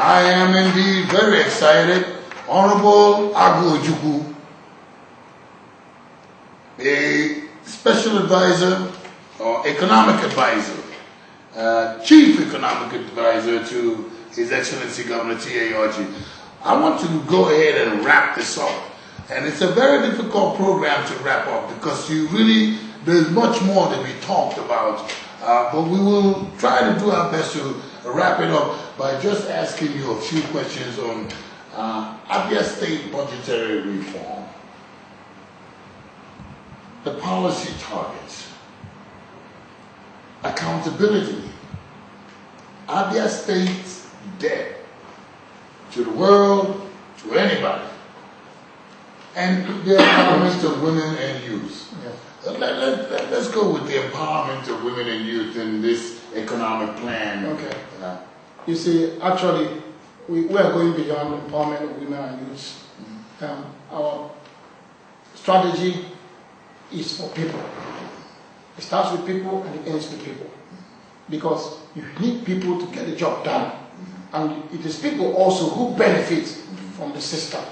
I am indeed very excited. Honorable Agu Ojukwu, a special advisor or economic advisor, chief economic advisor to His Excellency Governor T.A. Orji. I want to go ahead and wrap this up. And it's a very difficult program to wrap up because there's much more to be talked about. But we will try to do our best to wrap it up by just asking you a few questions on Abia State budgetary reform, the policy targets, accountability, Abia State's debt to the world, to anybody, and the empowerment of women and youth. Yeah. Let's go with the empowerment of women and youth in this economic plan. Okay. You see, actually, we are going beyond empowerment of women and youth. Our strategy is for people. It starts with people and it ends with people. Because you need people to get the job done. And it is people also who benefit from the system.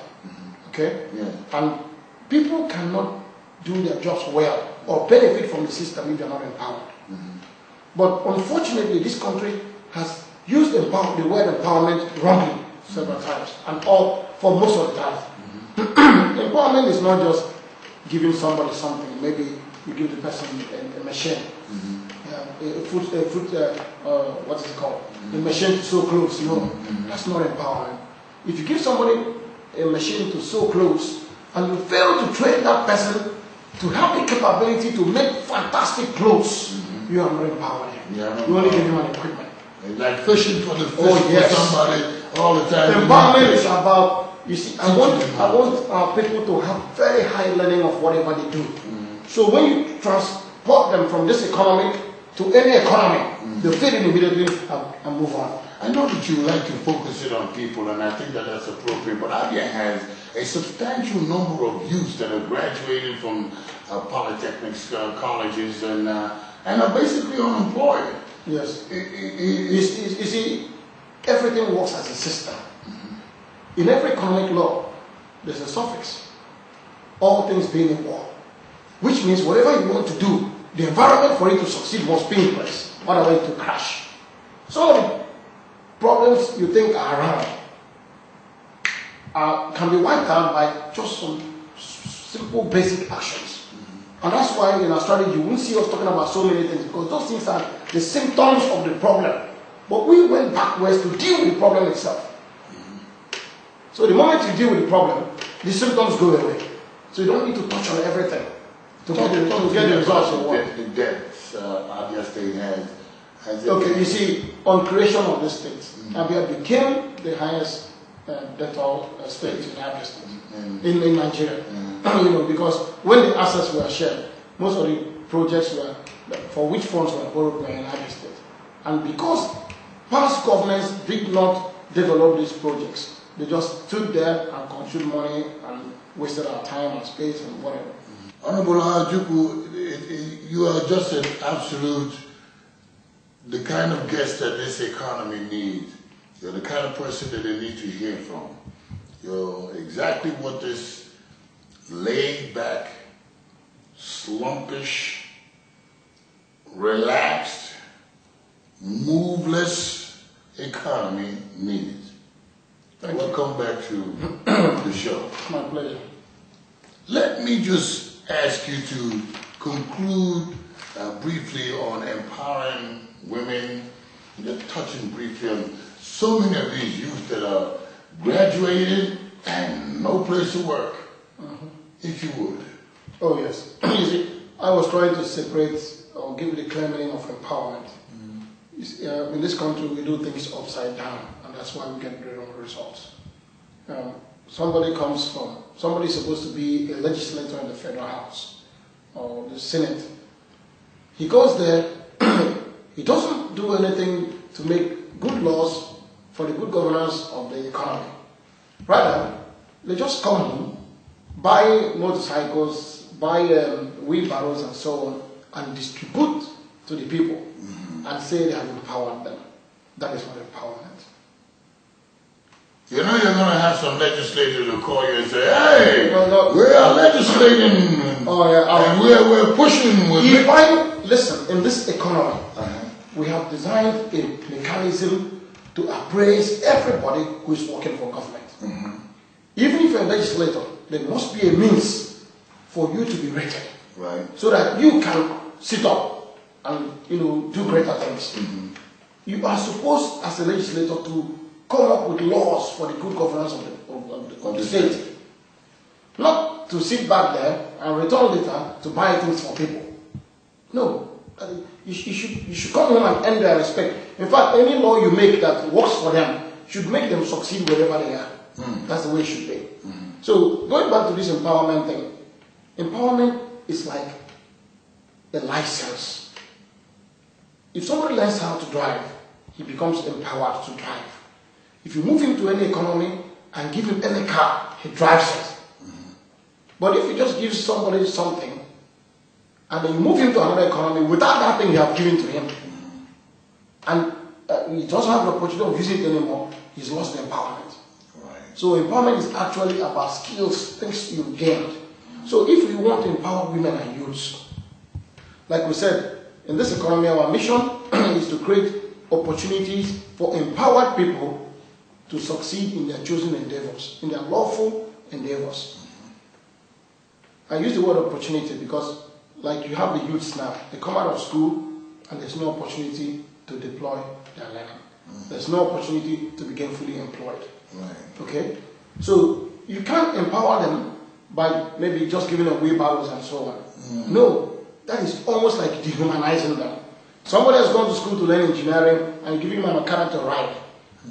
Okay? Yeah. And people cannot do their jobs well or benefit from the system if they are not empowered. But unfortunately, this country has used the word empowerment wrongly several times, and for most of the time. Empowerment is not just giving somebody something. Maybe you give the person a machine, what is it called? A machine to sew clothes. No, that's not empowerment. If you give somebody a machine to sew clothes and you fail to train that person to have the capability to make fantastic clothes, you are not empowering him. You only give him an equipment. Like fishing for the fish for somebody all the time. Empowerment is about, you see, I want our people to have very high learning of whatever they do. So when you transport them from this economy to any economy, they fit in immediately and move on. I know that you like to focus it on people, and I think that that's appropriate, but Abia has a substantial number of youths that are graduating from polytechnics, colleges, and are basically unemployed. Yes. You see, everything works as a system. In every economic law, there's a suffix. All things being equal. Which means whatever you want to do, the environment for it to succeed must be in place. Otherwise it will crash. Some of the problems you think are around can be wiped out by just some simple basic actions. And that's why in our strategy you won't see us talking about so many things, because those things are the symptoms of the problem. But we went backwards to deal with the problem itself. So the moment you deal with the problem, the symptoms go away. So you don't need to touch on everything to get the results you want. The debts Abia State has okay, you see, on creation of this state, Abia became the highest debtor state in Abia State, in Nigeria. Because when the assets were shared, most of the projects for which funds were borrowed were in Abia State. And because past governments did not develop these projects, they just stood there and consumed money and wasted our time and space and whatever. Honorable Ojukwu, you are just an absolute, the kind of guest that this economy needs. You're the kind of person that they need to hear from. You're exactly what this laid back, slumpish, relaxed, moveless economy needs. Welcome back to the show. My pleasure. Let me just ask you to conclude briefly on empowering women, just touching briefly on so many of these youth that are graduated and no place to work, if you would. Oh yes. You see, I was trying to separate or give the clear meaning of empowerment. In this country, we do things upside down, and that's why we get the wrong results. Somebody's supposed to be a legislator in the Federal House or the Senate. He goes there, he doesn't do anything to make good laws for the good governance of the economy. Rather, they just come in, buy motorcycles, buy wheelbarrows and so on, and distribute to the people and say they have empowered them. That is not empowerment. You know you're going to have some legislators who call you and say, hey, No. we are legislating and we're pushing. Listen, in this economy, we have designed a mechanism to appraise everybody who is working for government. Even if you're a legislator, there must be a means for you to be rated. Right. So that you can sit up and do greater things. You are supposed, as a legislator, to come up with laws for the good governance of the state. Not to sit back there and return later to buy things for people. No. You should come home and earn their respect. In fact, any law you make that works for them should make them succeed wherever they are. That's the way it should be. So, going back to this empowerment thing, empowerment is like a license. If somebody learns how to drive, he becomes empowered to drive. If you move him to any economy and give him any car, he drives it. But if you just give somebody something, and then you move him to another economy without that thing you have given to him, and he doesn't have the opportunity of using it anymore, he's lost the empowerment. Right. So empowerment is actually about skills, things you've gained. So if we want to empower women and youths, like we said, in this economy, our mission is to create opportunities for empowered people to succeed in their chosen endeavors, in their lawful endeavors. I use the word opportunity because, like, you have the youths now, they come out of school and there's no opportunity to deploy their learning. There's no opportunity to be gainfully employed. Right. Okay? So you can't empower them by maybe just giving them wheelbarrows and so on. No, that is almost like dehumanizing them. Somebody has gone to school to learn engineering and giving him a mechanic to ride.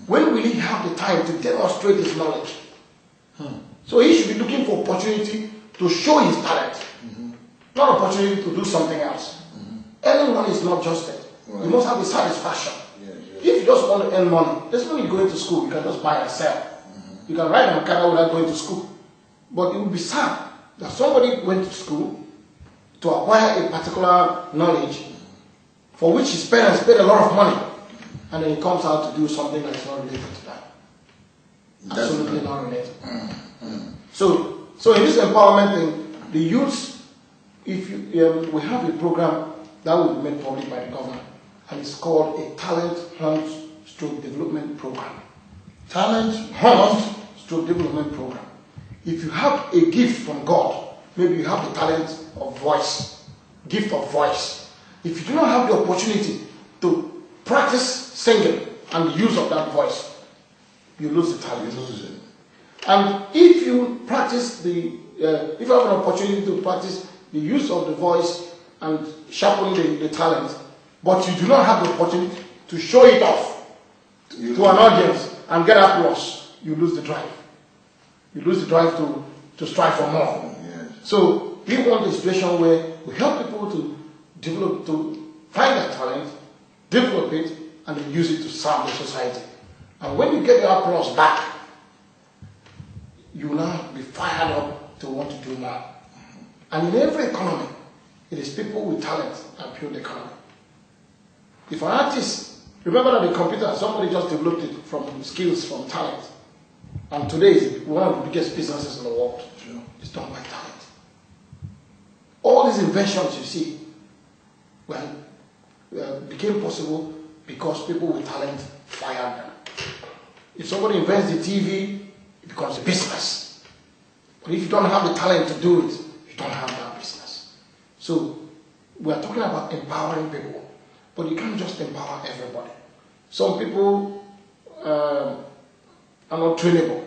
When will he have the time to demonstrate his knowledge? So he should be looking for opportunity to show his talent, not opportunity to do something else. Anyone is not just it. You must have the satisfaction. If you just want to earn money, there's no need going to school. You can just buy and sell. You can ride a mechanic without going to school. But it would be sad that somebody went to school to acquire a particular knowledge for which his parents paid a lot of money, and then he comes out to do something that's not related to that. Absolutely not related. So in this empowerment thing, the youths, if you, we have a program that will be made public by the government, and it's called a talent hunt stroke development program. Talent hunt stroke development program. If you have a gift from God, maybe you have the talent of voice, gift of voice. If you do not have the opportunity to practice singing and the use of that voice, you lose the talent. You lose it. And if you practice if you have an opportunity to practice the use of the voice and sharpen the talent, but you do not have the opportunity to show it off to an audience and get applause, you lose the drive. You lose the drive to strive for more. Yes. So we want a situation where we help people to develop, to find their talent, develop it, and then use it to serve the society. And when you get your applause back, you will now be fired up to want to do more. And in every economy, it is people with talent that build the economy. If an artist, remember that the computer, somebody just developed it from skills, from talent. And today is one of the biggest businesses in the world. Sure. It's done by talent. All these inventions you see became possible because people with talent fired them. If somebody invents the TV, it becomes a business. But if you don't have the talent to do it, you don't have that business. So we are talking about empowering people, but you can't just empower everybody. Some people are not trainable.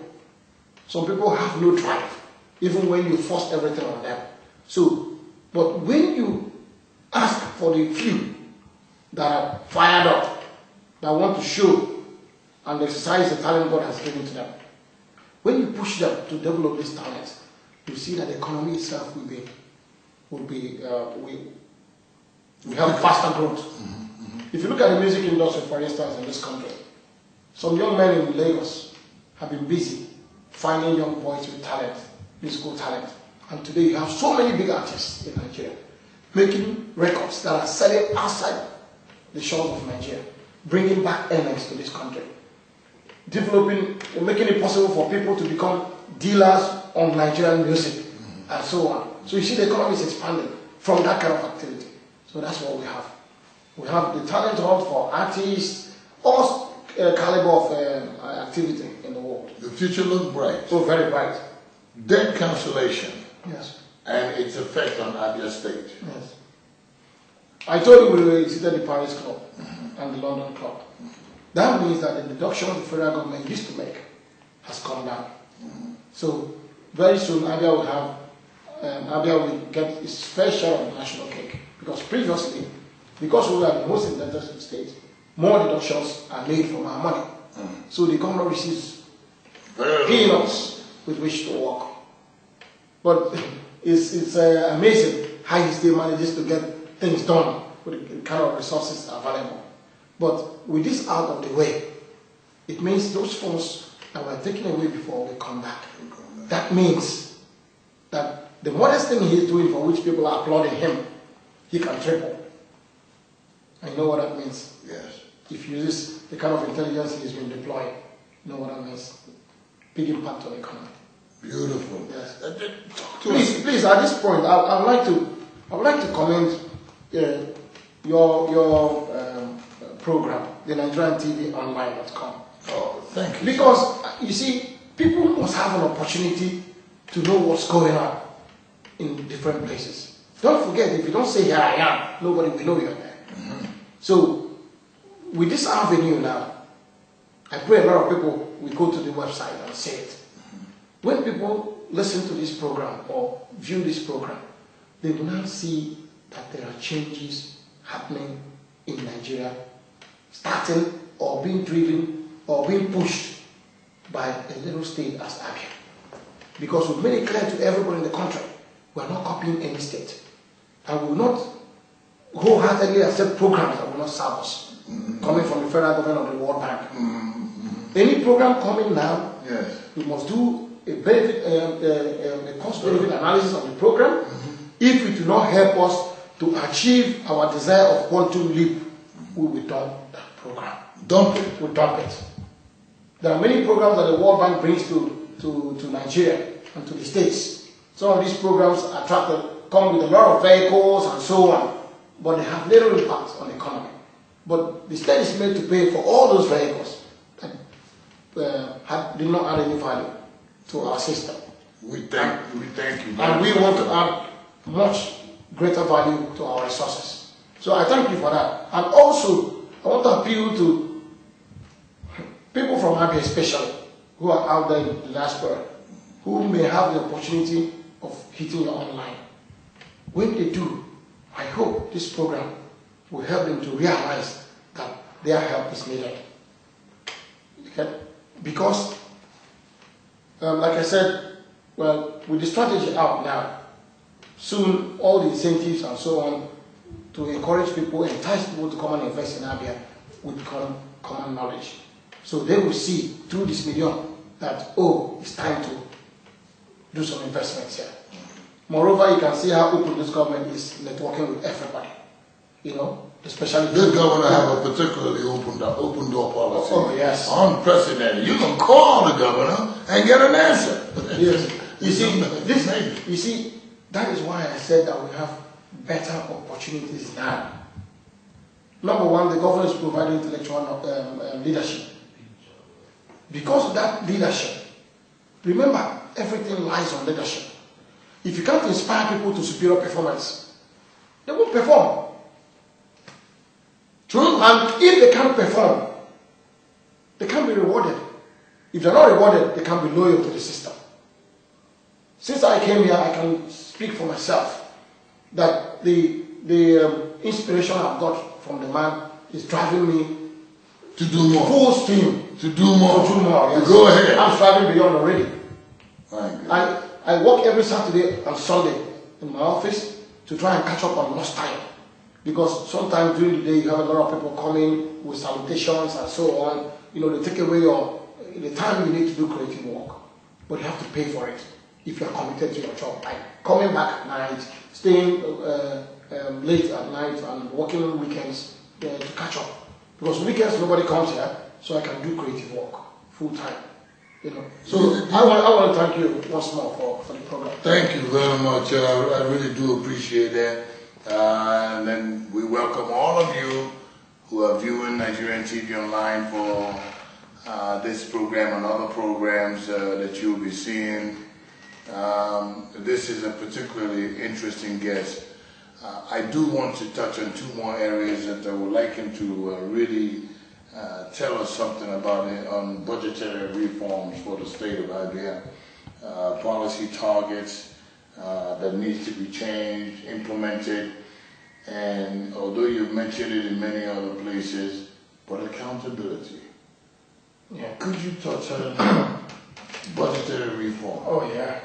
Some people have no drive, even when you force everything on them. So, but when you ask for the few that are fired up, that want to show and exercise the talent God has given to them, when you push them to develop this talent, you see that the economy itself will have faster growth. If you look at the music industry, for instance, in this country, some young men in Lagos have been busy finding young boys with talent, musical talent. And today you have so many big artists in Nigeria making records that are selling outside the shores of Nigeria, bringing back earnings to this country. developing, making it possible for people to become dealers on Nigerian music and so on. So you see the economy is expanding from that kind of activity. So that's what we have. We have the talent hub for artists, all caliber of activity in the world. The future looks bright. So very bright. Debt cancellation. Yes. And its effect on Abia State. Yes. I told you we visited the Paris Club and the London Club. That means that the deduction the federal government used to make has come down. So very soon Abia will have, Abia will get its fair share of the national cake. Because previously, because we were the most indebted state, more deductions are made from our money. So the government receives peanuts with which to work. But it's amazing how he still manages to get things done with the kind of resources available. But with this out of the way, it means those funds that were taken away before will come back. That means that the modest thing he's doing for which people are applauding him, he can triple. And you know what that means? Yes. If you use the kind of intelligence he's been deploying, you know what that means? Big impact on the economy. Beautiful. Yes. Talk to us. Please, at this point, I would like to comment your program, the NigerianTVOnline.com. Oh, thank you. Because you see, people must have an opportunity to know what's going on in different places. Don't forget, if you don't say here I am, nobody will know you're there. So, with this avenue now, I pray a lot of people will go to the website and see it. When people listen to this program or view this program, they will now see that there are changes happening in Nigeria, starting or being driven or being pushed by a little state as Abia. Because we've made it clear to everybody in the country, we are not copying any state. And we will not wholeheartedly accept programs that will not serve us, coming from the federal government or the World Bank. Any program coming now, Yes. we must do a benefit, a cost-benefit analysis of the program. If it will not help us to achieve our desire of quantum leap, we will dump that program. Dump it. We dump it. There are many programs that the World Bank brings to Nigeria and to the States. Some of these programs come with a lot of vehicles and so on, but they have little impact on the economy. But the state is made to pay for all those vehicles that did not add any value to our system. We thank you. And we want to add much greater value to our resources. So I thank you for that. And also, I want to appeal to people from Abia especially, who are out there in the diaspora, who may have the opportunity of hitting your online. When they do, I hope this program will help them to realize that their help is needed. Okay? Because, like I said, well, with the strategy out now, soon all the incentives and so on to encourage people, entice people to come and invest in Abia will become common knowledge. So they will see through this medium that, oh, it's time to do some investments here. Moreover, you can see how open this government is networking with everybody. You know, especially this governor have a particularly open door policy. Oh yes, unprecedented. You can call the governor and get an answer. Yes, you see, that is why I said that we have better opportunities now. Number one, the governor is providing intellectual leadership. Because of that leadership, remember, everything lies on leadership. If you can't inspire people to superior performance, they won't perform. True. And if they can't perform, they can't be rewarded. If they're not rewarded, they can't be loyal to the system. Since I came here, I can speak for myself that the inspiration I've got from the man is driving me to do more. Full steam. To do more. To do more. Yes. Go ahead. I'm striving beyond already. I work every Saturday and Sunday in my office to try and catch up on lost time. Because sometimes during the day you have a lot of people coming with salutations and so on. You know, they take away the time you need to do creative work. But you have to pay for it if you're committed to your job. Like coming back at night, staying late at night and working on weekends to catch up. Because weekends nobody comes here, so I can do creative work. full time. So I want to thank you once more for the program. Thank you very much. I really do appreciate that. And then we welcome all of you who are viewing Nigerian TV Online for this program and other programs that you'll be seeing. This is a particularly interesting guest. I do want to touch on two more areas that I would like him to really tell us something about it on budgetary reforms for the state of Abia, policy targets that needs to be changed, implemented, and although you've mentioned it in many other places, but accountability. Yeah. Could you touch on budgetary reform? Oh yeah.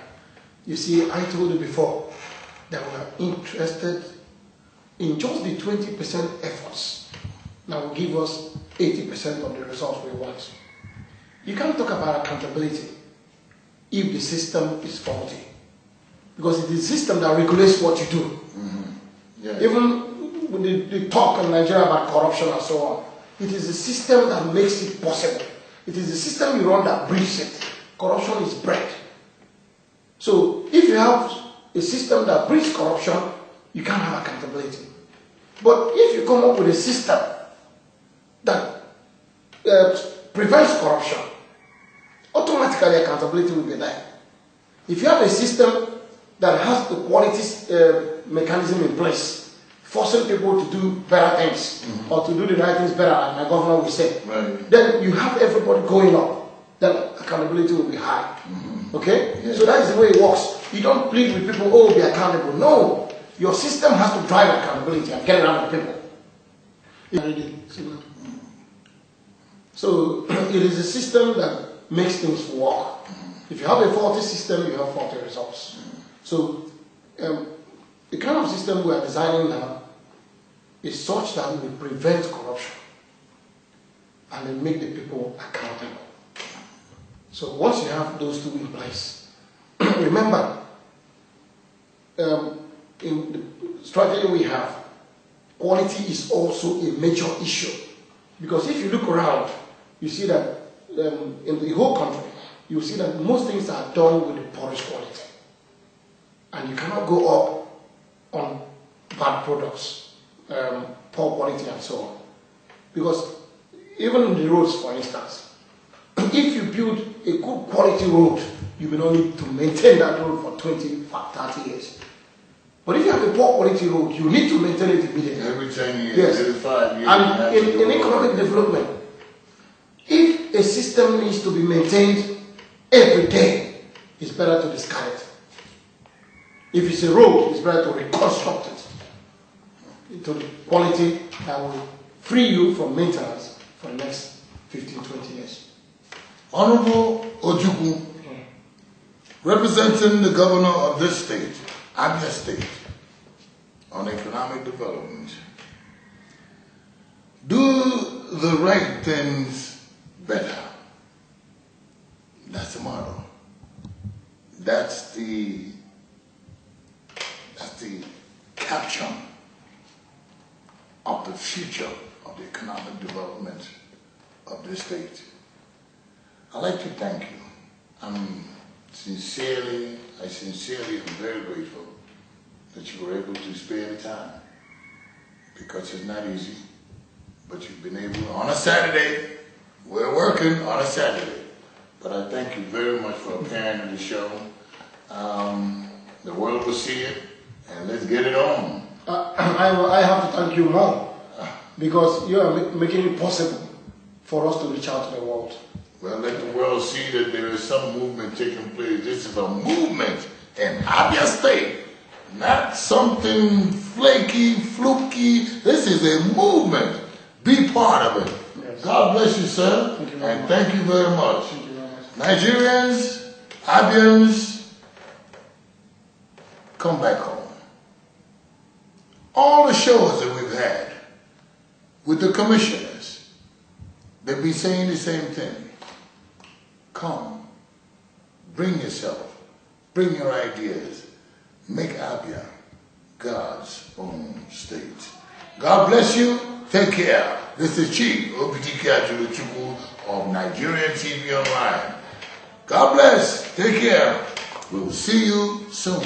You see, I told you before that we are interested in just the 20% efforts that will give us 80% of the results we want. You can't talk about accountability if the system is faulty, because it is the system that regulates what you do. Mm-hmm. Yeah. Even with the talk in Nigeria about corruption and so on, it is the system that makes it possible. It is the system you run that breeds it. Corruption is bred. So if you have a system that breeds corruption, you can't have accountability. But if you come up with a system that prevents corruption, automatically accountability will be there. If you have a system that has the quality mechanism in place, forcing people to do better things, mm-hmm. or to do the right things better, like my governor will say, right. Then you have everybody going up, then accountability will be high. Mm-hmm. Okay? Yeah. So that is the way it works. You don't plead with people, oh, be accountable. No. Your system has to drive accountability and get it out of people. So it is a system that makes things work. If you have a faulty system, you have faulty results. So the kind of system we are designing now is such that it will prevent corruption and then make the people accountable. So once you have those two in place, remember, in the strategy we have, quality is also a major issue. Because if you look around, you see that in the whole country, you see that most things are done with the poorest quality. And you cannot go up on bad products, poor quality and so on. Because even in the roads, for instance, if you build a good quality road, you will not need to maintain that road for 20, 30 years. But if you have a poor quality road, you need to maintain it immediately. Every 10 years, yes. every 5 years. And in economic development, if a system needs to be maintained every day, it's better to discard it. If it's a road, it's better to reconstruct it to the quality that will free you from maintenance for the next 15, 20 years. Honorable Ojukwu, representing the governor of this state, Abia State, on economic development, do the right things better. That's the motto. That's the caption of the future of the economic development of this state. I'd like to thank you. I sincerely am very grateful that you were able to spare the time, because it's not easy, but you've been able, on a Saturday, we're working on a Saturday, but I thank you very much for appearing in the show. The world will see it, and let's get it on. I have to thank you more, because you are making it possible for us to reach out to the world. Well, let the world see that there is some movement taking place. This is a movement in Abia State, not something flaky, fluky. This is a movement. Be part of it. Yes. God bless you, sir. Thank you and thank you very much. Thank you very much. Nigerians, Abians, come back home. All the shows that we've had with the commissioners, they've been saying the same thing. Come, bring yourself, bring your ideas, make Abia God's own state. God bless you. Take care. This is Chief Ojukwu Agu of Nigerian TV Online. God bless. Take care. We will see you soon.